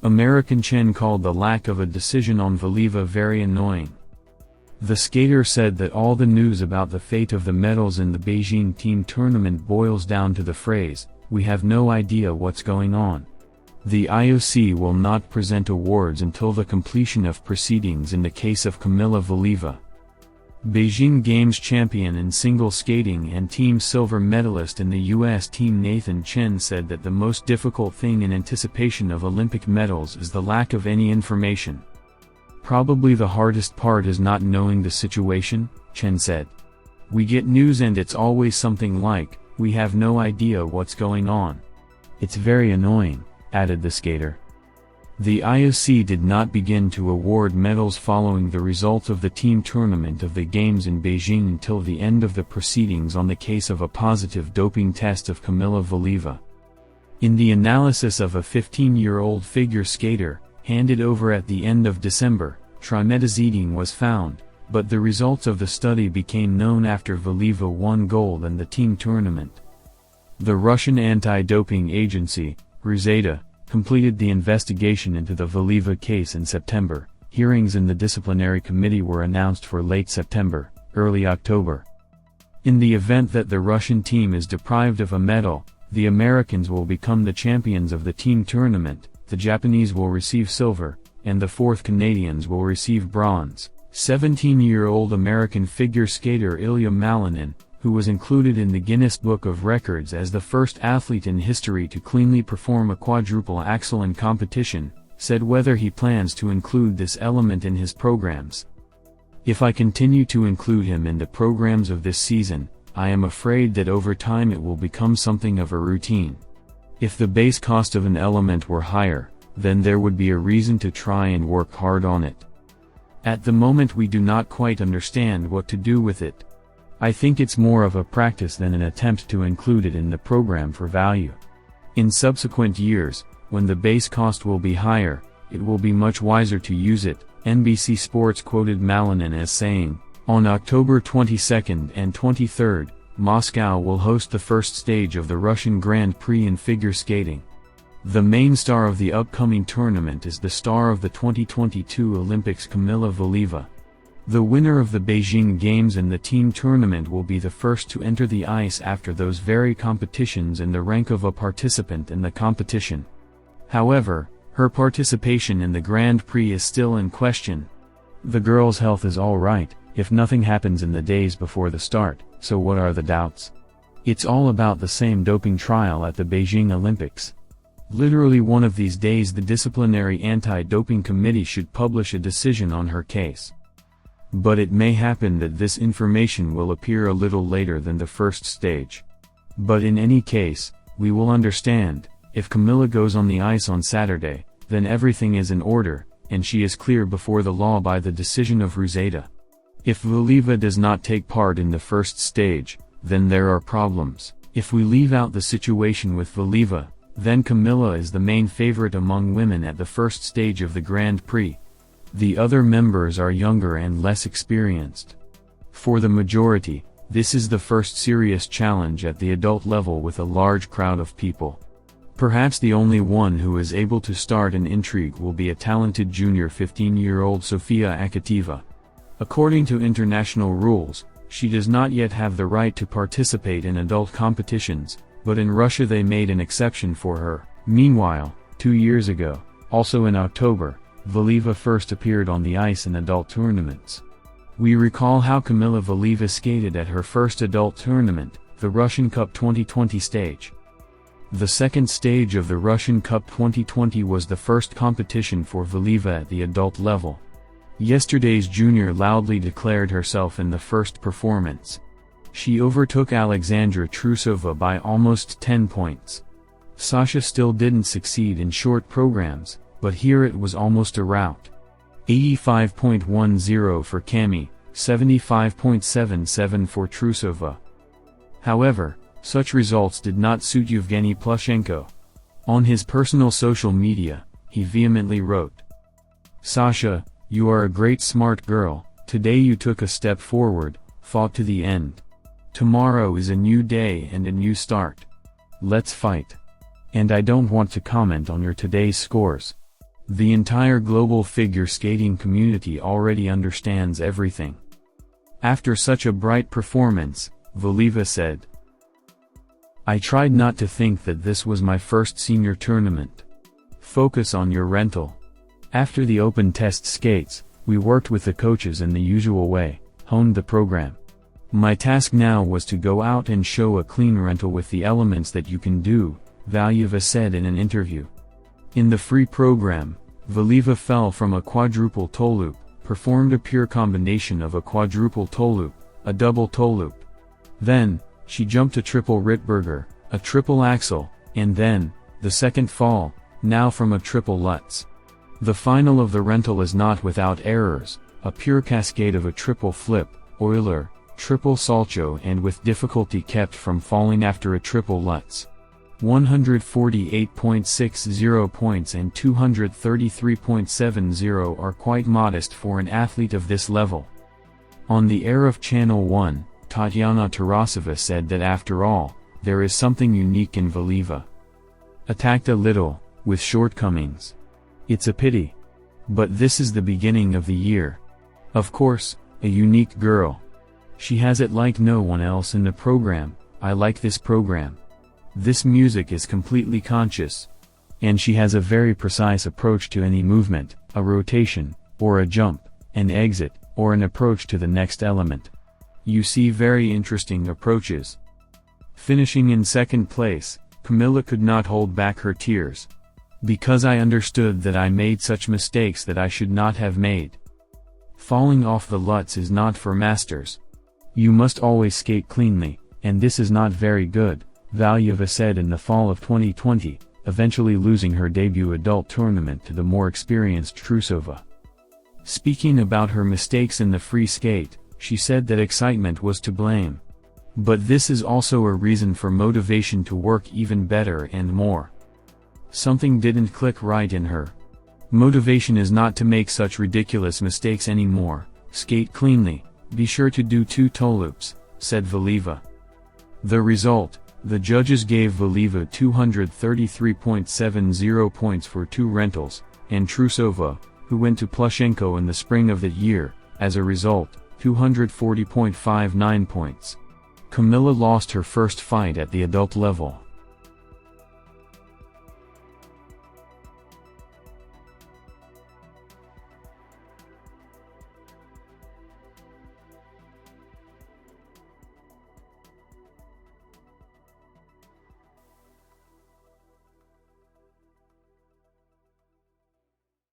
American Chen called the lack of a decision on Valieva very annoying. The skater said that all the news about the fate of the medals in the Beijing team tournament boils down to the phrase, "We have no idea what's going on." The IOC will not present awards until the completion of proceedings in the case of Kamila Valieva. Beijing Games champion in single skating and team silver medalist in the U.S. team Nathan Chen said that the most difficult thing in anticipation of Olympic medals is the lack of any information. "Probably the hardest part is not knowing the situation," Chen said. "We get news and it's always something like, we have no idea what's going on. It's very annoying," added the skater. The IOC did not begin to award medals following the results of the team tournament of the Games in Beijing until the end of the proceedings on the case of a positive doping test of Kamila Valieva. In the analysis of a 15-year-old figure skater, handed over at the end of December, trimetazidine was found, but the results of the study became known after Valieva won gold in the team tournament. The Russian anti-doping agency, Rusada, completed the investigation into the Valieva case in September. Hearings in the disciplinary committee were announced for late September, early October. In the event that the Russian team is deprived of a medal, the Americans will become the champions of the team tournament, the Japanese will receive silver, and the fourth Canadians will receive bronze. 17-year-old American figure skater Ilya Malinin, who was included in the Guinness Book of Records as the first athlete in history to cleanly perform a quadruple axel in competition, said whether he plans to include this element in his programs. "If I continue to include him in the programs of this season, I am afraid that over time it will become something of a routine. If the base cost of an element were higher, then there would be a reason to try and work hard on it. At the moment we do not quite understand what to do with it. I think it's more of a practice than an attempt to include it in the program for value. In subsequent years, when the base cost will be higher, it will be much wiser to use it," NBC Sports quoted Malinin as saying. On October 22 and 23, Moscow will host the first stage of the Russian Grand Prix in figure skating. The main star of the upcoming tournament is the star of the 2022 Olympics Kamila Valieva. The winner of the Beijing Games and the team tournament will be the first to enter the ice after those very competitions in the rank of a participant in the competition. However, her participation in the Grand Prix is still in question. "The girl's health is all right, if nothing happens in the days before the start, so what are the doubts? It's all about the same doping trial at the Beijing Olympics. Literally one of these days the disciplinary anti-doping committee should publish a decision on her case. But it may happen that this information will appear a little later than the first stage. But in any case, we will understand, if Kamila goes on the ice on Saturday, then everything is in order, and she is clear before the law by the decision of Rusada. If Valieva does not take part in the first stage, then there are problems. If we leave out the situation with Valieva, then Kamila is the main favorite among women at the first stage of the Grand Prix. The other members are younger and less experienced. For the majority, this is the first serious challenge at the adult level with a large crowd of people. Perhaps the only one who is able to start an intrigue will be a talented junior 15-year-old Sofia Akateva. According to international rules, she does not yet have the right to participate in adult competitions, but in Russia they made an exception for her. Meanwhile, 2 years ago, also in October, Valieva first appeared on the ice in adult tournaments. We recall how Kamila Valieva skated at her first adult tournament, the Russian Cup 2020 stage. The second stage of the Russian Cup 2020 was the first competition for Valieva at the adult level. Yesterday's junior loudly declared herself in the first performance. She overtook Alexandra Trusova by almost 10 points. Sasha still didn't succeed in short programs, but here it was almost a rout. 85.10 for Kami, 75.77 for Trusova. However, such results did not suit Yevgeny Plushenko. On his personal social media, he vehemently wrote, "Sasha, you are a great smart girl, today you took a step forward, fought to the end. Tomorrow is a new day and a new start. Let's fight. And I don't want to comment on your today's scores. The entire global figure skating community already understands everything. After such a bright performance, Valieva said, "I tried not to think that this was my first senior tournament. Focus on your rental. After the open test skates, we worked with the coaches in the usual way, honed the program. My task now was to go out and show a clean rental with the elements that you can do," Valieva said in an interview. In the free program, Valieva fell from a quadruple toe loop, performed a pure combination of a quadruple toe loop, a double toe loop. Then, she jumped a triple Rittberger, a triple Axel, and then, the second fall, now from a triple Lutz. The final of the rental is not without errors, a pure cascade of a triple flip, Euler, triple salcho, and with difficulty kept from falling after a triple Lutz. 148.60 points and 233.70 are quite modest for an athlete of this level. On the air of Channel 1, Tatyana Tarasova said that after all, there is something unique in Valieva. Attacked a little, with shortcomings. It's a pity. But this is the beginning of the year. Of course, a unique girl. She has it like no one else in the program. I like this program. This music is completely conscious. And she has a very precise approach to any movement, a rotation, or a jump, an exit, or an approach to the next element. You see very interesting approaches. Finishing in second place, Kamila could not hold back her tears. Because I understood that I made such mistakes that I should not have made. Falling off the Lutz is not for masters. You must always skate cleanly, and this is not very good, Valieva said in the fall of 2020, eventually losing her debut adult tournament to the more experienced Trusova. Speaking about her mistakes in the free skate, she said that excitement was to blame. But this is also a reason for motivation to work even better and more. Something didn't click right in her. Motivation is not to make such ridiculous mistakes anymore, skate cleanly, be sure to do 2 toe loops, said Valieva. The result, the judges gave Valieva 233.70 points for 2 rentals, and Trusova, who went to Plushenko in the spring of that year, as a result, 240.59 points. Kamila lost her first fight at the adult level.